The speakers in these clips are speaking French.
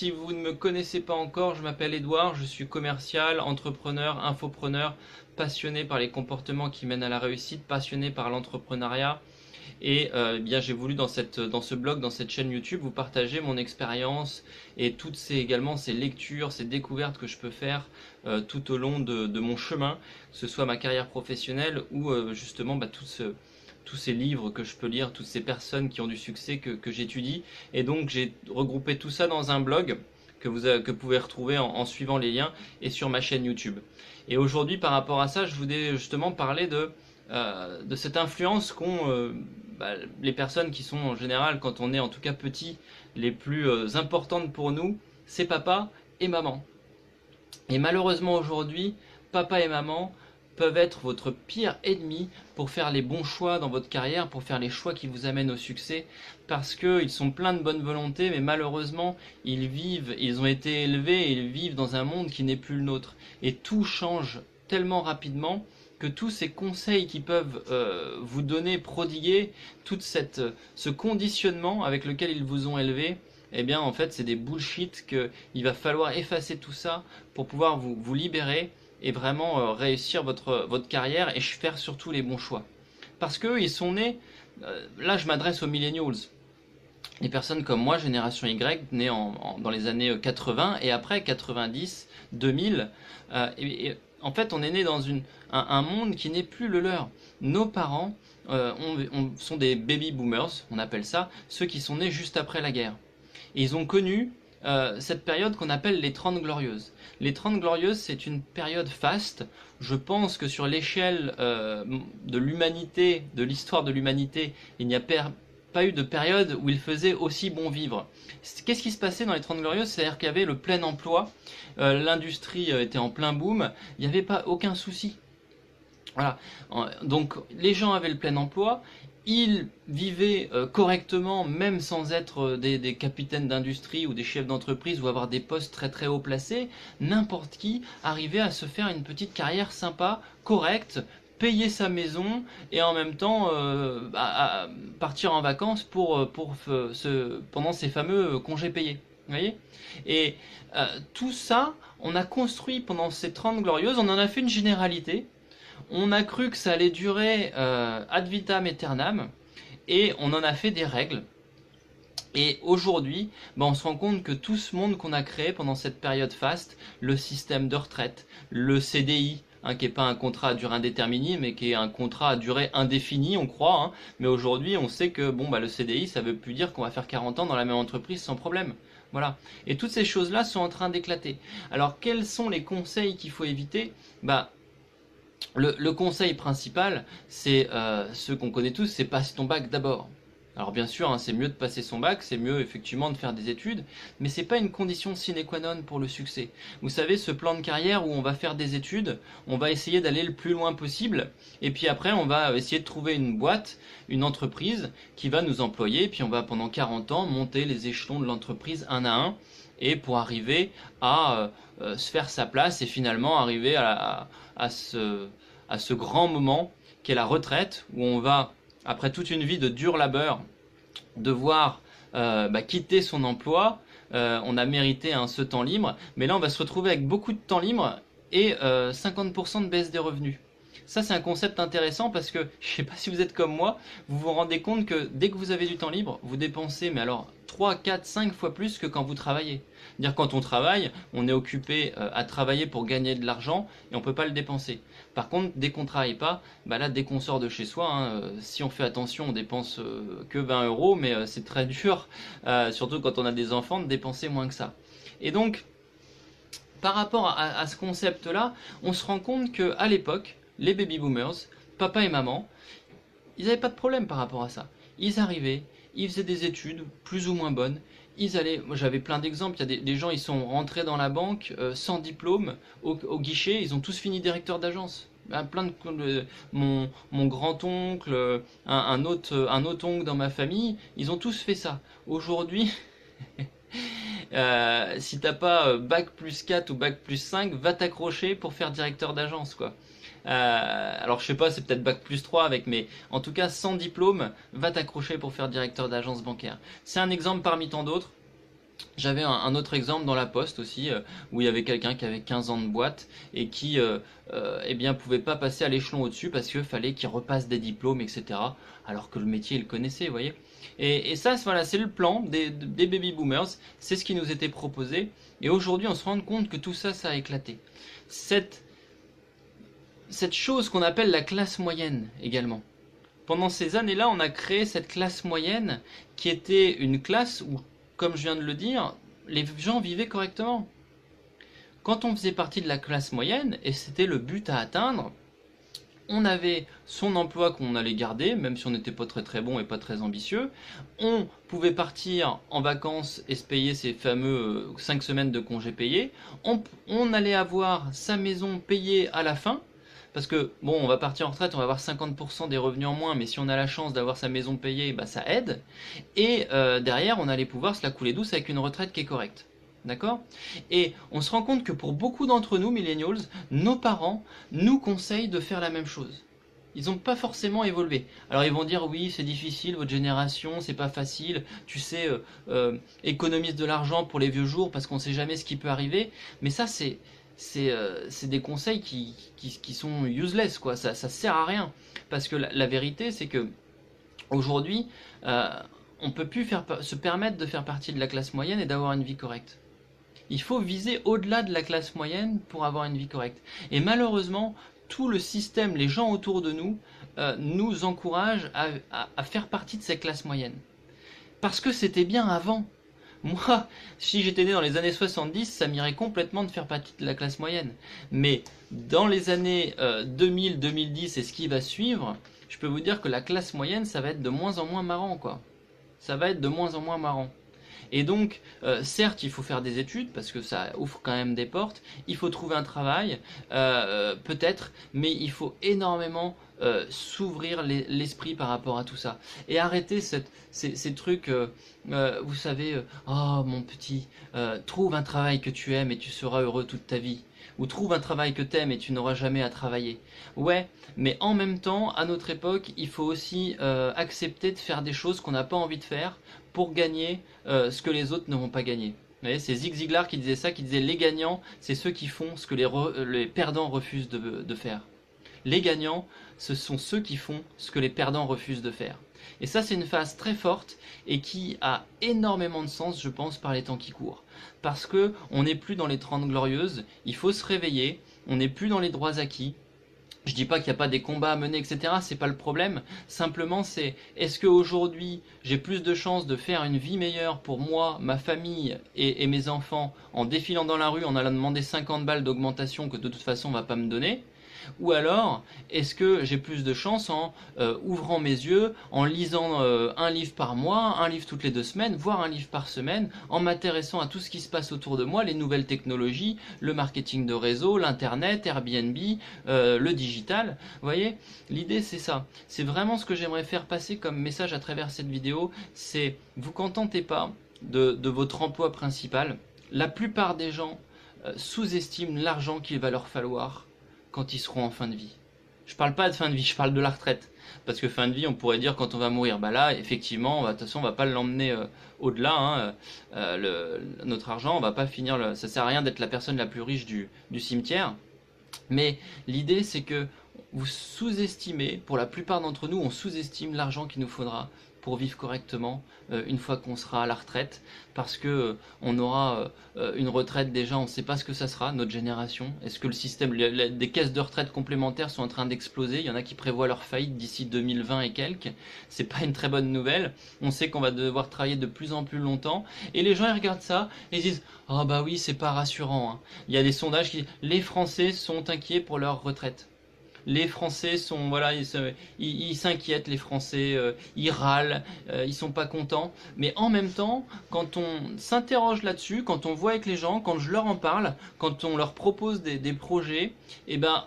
si vous ne me connaissez pas encore, je m'appelle Edouard, je suis commercial, entrepreneur, infopreneur, passionné par les comportements qui mènent à la réussite, passionné par l'entrepreneuriat. Et eh bien j'ai voulu dans ce blog, dans cette chaîne YouTube, vous partager mon expérience et toutes également ces lectures, ces découvertes que je peux faire tout au long de mon chemin, que ce soit ma carrière professionnelle ou justement tous ces livres que je peux lire, toutes ces personnes qui ont du succès que j'étudie. Et donc j'ai regroupé tout ça dans un blog que vous pouvez retrouver en suivant les liens et sur ma chaîne YouTube. Et aujourd'hui, par rapport à ça, je voulais justement parler de cette influence qu'ont les personnes qui sont en général, quand on est en tout cas petit, les plus importantes pour nous, c'est papa et maman. Et malheureusement aujourd'hui, papa et maman peuvent être votre pire ennemi pour faire les bons choix dans votre carrière, pour faire les choix qui vous amènent au succès, parce qu'ils sont pleins de bonne volonté, mais malheureusement, ils ont été élevés et ils vivent dans un monde qui n'est plus le nôtre. Et tout change tellement rapidement que tous ces conseils qui peuvent vous donner, prodiguer, ce conditionnement avec lequel ils vous ont élevé, eh bien en fait c'est des bullshit qu'il va falloir effacer tout ça pour pouvoir vous libérer et vraiment réussir votre carrière et faire surtout les bons choix. Parce qu'eux, ils sont nés, là je m'adresse aux millennials, les personnes comme moi, génération Y, nées dans les années 80 et après 90, 2000, en fait on est né dans un monde qui n'est plus le leur. Nos parents sont des baby boomers, on appelle ça, ceux qui sont nés juste après la guerre. Et ils ont connu cette période qu'on appelle les 30 glorieuses. Les 30 glorieuses, c'est une période faste. Je pense que sur l'échelle de l'humanité, de l'histoire de l'humanité, il n'y a pas eu de période où il faisait aussi bon vivre. Qu'est-ce qui se passait dans les 30 glorieuses? C'est-à-dire qu'il y avait le plein emploi, l'industrie était en plein boom, il n'y avait pas aucun souci. Voilà. Donc les gens avaient le plein emploi, ils vivaient correctement même sans être des capitaines d'industrie ou des chefs d'entreprise ou avoir des postes très très haut placés. N'importe qui arrivait à se faire une petite carrière sympa, correcte, payer sa maison et en même temps à partir en vacances pendant ces fameux congés payés. Vous voyez? Et tout ça, on a construit pendant ces 30 glorieuses, on en a fait une généralité. On a cru que ça allait durer ad vitam aeternam et on en a fait des règles. Et aujourd'hui, on se rend compte que tout ce monde qu'on a créé pendant cette période faste, le système de retraite, le CDI, qui n'est pas un contrat à durée indéterminée, mais qui est un contrat à durée indéfinie, on croit. Mais aujourd'hui, on sait que le CDI, ça ne veut plus dire qu'on va faire 40 ans dans la même entreprise sans problème. Voilà. Et toutes ces choses-là sont en train d'éclater. Alors, quels sont les conseils qu'il faut éviter? Le conseil principal, c'est ceux qu'on connaît tous, c'est passe ton bac d'abord. Alors bien sûr, c'est mieux de passer son bac, c'est mieux effectivement de faire des études, mais c'est pas une condition sine qua non pour le succès. Vous savez, ce plan de carrière où on va faire des études, on va essayer d'aller le plus loin possible, et puis après on va essayer de trouver une boîte, une entreprise qui va nous employer, et puis on va pendant 40 ans monter les échelons de l'entreprise un à un, et pour arriver à se faire sa place et finalement arriver à ce grand moment qu'est la retraite, où on va, après toute une vie de dur labeur, devoir quitter son emploi. On a mérité ce temps libre, mais là on va se retrouver avec beaucoup de temps libre et 50% de baisse des revenus. Ça c'est un concept intéressant parce que, je ne sais pas si vous êtes comme moi, vous vous rendez compte que dès que vous avez du temps libre, vous dépensez, mais alors 3, 4, 5 fois plus que quand vous travaillez. C'est-à-dire quand on travaille, on est occupé à travailler pour gagner de l'argent et on ne peut pas le dépenser. Par contre, dès qu'on ne travaille pas, là dès qu'on sort de chez soi, si on fait attention, on dépense que 20 euros, mais c'est très dur, surtout quand on a des enfants, de dépenser moins que ça. Et donc, par rapport à ce concept-là, on se rend compte qu'à l'époque, les baby boomers, papa et maman, ils n'avaient pas de problème par rapport à ça. Ils arrivaient, ils faisaient des études plus ou moins bonnes, ils allaient, moi j'avais plein d'exemples, il y a des gens, ils sont rentrés dans la banque sans diplôme, au guichet, ils ont tous fini directeur d'agence. Mon grand-oncle, un autre oncle dans ma famille, ils ont tous fait ça. Aujourd'hui, si t'as pas bac plus 4 ou bac plus 5, va t'accrocher pour faire directeur d'agence, quoi. Alors je sais pas, c'est peut-être bac plus 3 avec, mais en tout cas sans diplôme, va t'accrocher pour faire directeur d'agence bancaire. C'est un exemple parmi tant d'autres. J'avais un autre exemple dans la poste aussi, où il y avait quelqu'un qui avait 15 ans de boîte et qui eh bien, pouvait pas passer à l'échelon au-dessus parce qu'il fallait qu'il repasse des diplômes, etc. Alors que le métier, il le connaissait, vous voyez. Et ça, voilà, c'est le plan des baby boomers, c'est ce qui nous était proposé. Et aujourd'hui, on se rend compte que tout ça, ça a éclaté. Cette, cette chose qu'on appelle la classe moyenne également. Pendant ces années-là, on a créé cette classe moyenne qui était une classe où, comme je viens de le dire, les gens vivaient correctement. Quand on faisait partie de la classe moyenne, et c'était le but à atteindre, on avait son emploi qu'on allait garder, même si on n'était pas très très bon et pas très ambitieux. On pouvait partir en vacances et se payer ces fameux 5 semaines de congés payés. On allait avoir sa maison payée à la fin. Parce que, bon, on va partir en retraite, on va avoir 50% des revenus en moins, mais si on a la chance d'avoir sa maison payée, bah, ça aide. Et derrière, on allait pouvoir se la couler douce avec une retraite qui est correcte. D'accord? Et on se rend compte que pour beaucoup d'entre nous, millennials, nos parents nous conseillent de faire la même chose. Ils n'ont pas forcément évolué. Alors ils vont dire oui, c'est difficile, votre génération, c'est pas facile, tu sais, économise de l'argent pour les vieux jours parce qu'on sait jamais ce qui peut arriver. Mais ça, c'est des conseils qui sont useless, quoi. Ça sert à rien. Parce que la vérité, c'est que aujourd'hui, on peut plus se permettre de faire partie de la classe moyenne et d'avoir une vie correcte. Il faut viser au-delà de la classe moyenne pour avoir une vie correcte. Et malheureusement, tout le système, les gens autour de nous, nous encouragent à faire partie de cette classe moyenne. Parce que c'était bien avant. Moi, si j'étais né dans les années 70, ça m'irait complètement de faire partie de la classe moyenne. Mais dans les années 2000, 2010 et ce qui va suivre, je peux vous dire que la classe moyenne, ça va être de moins en moins marrant, quoi. Ça va être de moins en moins marrant. Et donc, certes, il faut faire des études parce que ça ouvre quand même des portes. Il faut trouver un travail, peut-être, mais il faut énormément s'ouvrir l'esprit par rapport à tout ça. Et arrêter ces trucs, vous savez, oh mon petit, trouve un travail que tu aimes et tu seras heureux toute ta vie. Ou trouve un travail que t'aimes et tu n'auras jamais à travailler. Ouais, mais en même temps, à notre époque, il faut aussi accepter de faire des choses qu'on n'a pas envie de faire pour gagner ce que les autres ne vont pas gagner. Vous voyez, c'est Zig Ziglar qui disait ça, qui disait les gagnants, c'est ceux qui font ce que les perdants refusent de faire. Les gagnants, ce sont ceux qui font ce que les perdants refusent de faire. Et ça, c'est une phase très forte et qui a énormément de sens, je pense, par les temps qui courent. Parce que on n'est plus dans les 30 glorieuses, il faut se réveiller, on n'est plus dans les droits acquis. Je dis pas qu'il n'y a pas des combats à mener, etc. C'est pas le problème. Simplement, c'est est-ce qu'aujourd'hui, j'ai plus de chances de faire une vie meilleure pour moi, ma famille et mes enfants en défilant dans la rue, en allant demander 50 balles d'augmentation que de toute façon on va pas me donner? Ou alors, est-ce que j'ai plus de chance en ouvrant mes yeux, en lisant un livre par mois, un livre toutes les 2 semaines, voire un livre par semaine, en m'intéressant à tout ce qui se passe autour de moi, les nouvelles technologies, le marketing de réseau, l'internet, Airbnb, le digital. Vous voyez, l'idée c'est ça. C'est vraiment ce que j'aimerais faire passer comme message à travers cette vidéo. C'est vous contentez pas de votre emploi principal. La plupart des gens sous-estiment l'argent qu'il va leur falloir quand ils seront en fin de vie. Je parle pas de fin de vie, je parle de la retraite. Parce que fin de vie, on pourrait dire quand on va mourir. Bah là, effectivement, de toute façon, on va pas l'emmener au-delà. Hein, notre argent, on va pas finir. Ça sert à rien d'être la personne la plus riche du cimetière. Mais l'idée, c'est que vous sous-estimez, pour la plupart d'entre nous, on sous-estime l'argent qu'il nous faudra pour vivre correctement une fois qu'on sera à la retraite, parce que on aura une retraite déjà, on ne sait pas ce que ça sera, notre génération. Est-ce que le système, des caisses de retraite complémentaires sont en train d'exploser? Il y en a qui prévoient leur faillite d'ici 2020 et quelques. C'est pas une très bonne nouvelle. On sait qu'on va devoir travailler de plus en plus longtemps, et les gens ils regardent ça et ils disent ah bah oui, c'est pas rassurant. Hein. Il y a des sondages qui disent les Français sont inquiets pour leur retraite. Les Français sont, voilà, ils s'inquiètent, les Français, ils râlent, ils sont pas contents. Mais en même temps, quand on s'interroge là-dessus, quand on voit avec les gens, quand je leur en parle, quand on leur propose des projets, et ben,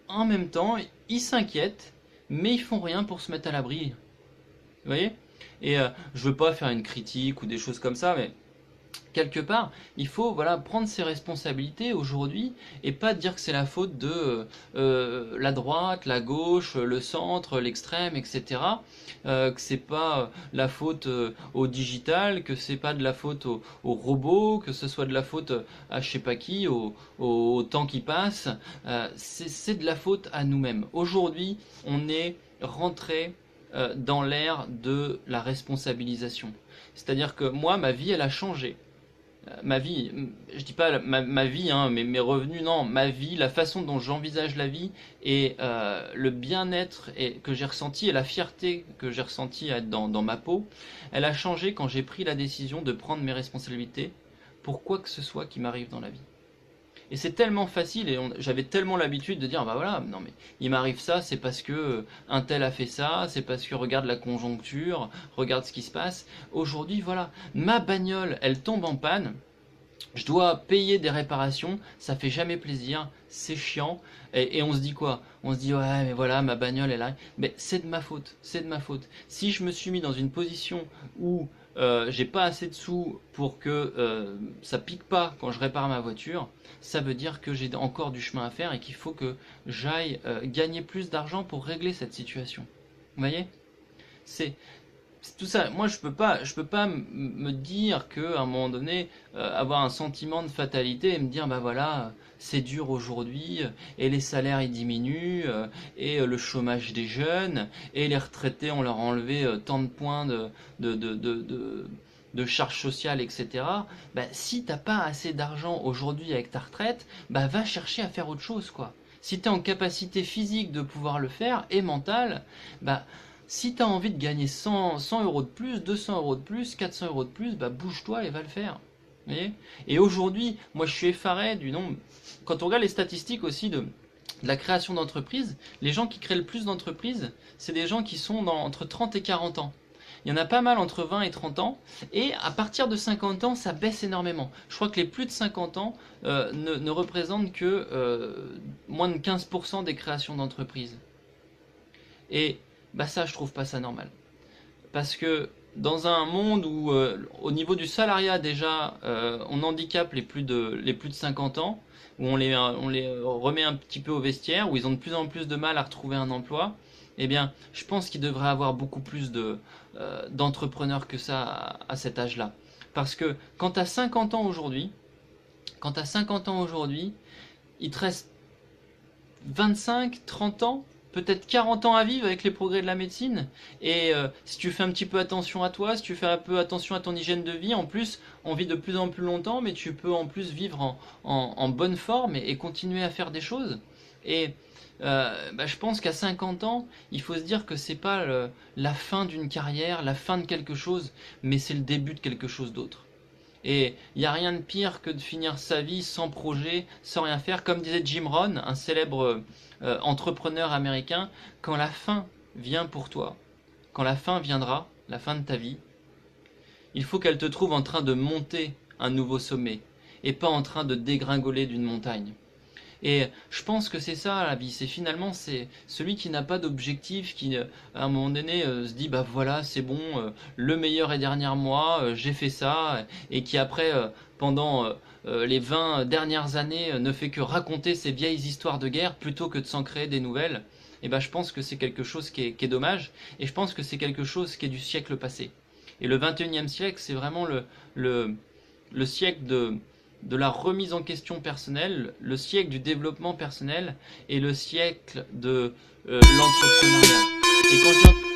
en même temps, ils s'inquiètent, mais ils font rien pour se mettre à l'abri. Vous voyez? Et je veux pas faire une critique ou des choses comme ça, mais quelque part, il faut voilà, prendre ses responsabilités aujourd'hui et pas dire que c'est la faute de la droite, la gauche, le centre, l'extrême, etc. Que c'est pas la faute au digital, que c'est pas de la faute au robot, que ce soit de la faute à je sais pas qui, au temps qui passe. C'est de la faute à nous-mêmes. Aujourd'hui, on est rentré dans l'ère de la responsabilisation. C'est-à-dire que moi, ma vie, elle a changé. Ma vie, je dis pas ma vie, hein, mais mes revenus, non, ma vie, la façon dont j'envisage la vie et le bien-être que j'ai ressenti et la fierté que j'ai ressenti à être dans ma peau, elle a changé quand j'ai pris la décision de prendre mes responsabilités pour quoi que ce soit qui m'arrive dans la vie. Et c'est tellement facile et j'avais tellement l'habitude de dire bah voilà, non mais il m'arrive ça, c'est parce que un tel a fait ça, c'est parce que regarde la conjoncture, regarde ce qui se passe. Aujourd'hui voilà, ma bagnole, elle tombe en panne. Je dois payer des réparations, ça fait jamais plaisir, c'est chiant, et on se dit quoi? On se dit ouais mais voilà ma bagnole elle arrive, mais c'est de ma faute, c'est de ma faute. Si je me suis mis dans une position où j'ai pas assez de sous pour que ça pique pas quand je répare ma voiture, ça veut dire que j'ai encore du chemin à faire et qu'il faut que j'aille gagner plus d'argent pour régler cette situation. Vous voyez? C'est tout ça. Moi, je peux pas me dire que à un moment donné, avoir un sentiment de fatalité et me dire, bah voilà, c'est dur aujourd'hui, et les salaires ils diminuent, et le chômage des jeunes, et les retraités on leur a enlevé tant de points de, de, de, de, de charges sociales, etc. Bah, si t'as pas assez d'argent aujourd'hui avec ta retraite, bah va chercher à faire autre chose, quoi. Si tu es en capacité physique de pouvoir le faire et mentale, bah si tu as envie de gagner 100 euros de plus, 200 euros de plus, 400 euros de plus, bah bouge-toi et va le faire. Vous voyez? Et aujourd'hui, moi je suis effaré du nombre. Quand on regarde les statistiques aussi de la création d'entreprises, les gens qui créent le plus d'entreprises, c'est des gens qui sont entre 30 et 40 ans. Il y en a pas mal entre 20 et 30 ans, et à partir de 50 ans, ça baisse énormément. Je crois que les plus de 50 ans ne représentent que moins de 15% des créations d'entreprises. Et bah ça, je trouve pas ça normal. Parce que dans un monde où, au niveau du salariat déjà, on handicape les plus de 50 ans, où on les remet un petit peu au vestiaire, où ils ont de plus en plus de mal à retrouver un emploi, eh bien, je pense qu'il devrait avoir beaucoup plus d'entrepreneurs que ça à cet âge-là. Parce que quand tu as 50 ans aujourd'hui, il te reste 25, 30 ans, peut-être 40 ans à vivre avec les progrès de la médecine. Et si tu fais un petit peu attention à toi, si tu fais un peu attention à ton hygiène de vie, en plus, on vit de plus en plus longtemps, mais tu peux en plus vivre en bonne forme et continuer à faire des choses. Et bah, je pense qu'à 50 ans, il faut se dire que c'est pas la fin d'une carrière, la fin de quelque chose, mais c'est le début de quelque chose d'autre. Et il n'y a rien de pire que de finir sa vie sans projet, sans rien faire. Comme disait Jim Rohn, un célèbre entrepreneur américain, quand la fin vient pour toi, quand la fin viendra, la fin de ta vie, il faut qu'elle te trouve en train de monter un nouveau sommet et pas en train de dégringoler d'une montagne. Et je pense que c'est ça la vie, c'est celui qui n'a pas d'objectif, qui à un moment donné se dit bah voilà c'est bon, le meilleur est derrière moi, j'ai fait ça, et qui après pendant les 20 dernières années ne fait que raconter ces vieilles histoires de guerre plutôt que de s'en créer des nouvelles. Et ben je pense que c'est quelque chose qui est dommage, et je pense que c'est quelque chose qui est du siècle passé. Et le 21e siècle, c'est vraiment le siècle de la remise en question personnelle, le siècle du développement personnel et le siècle de l'entrepreneuriat. Et quand je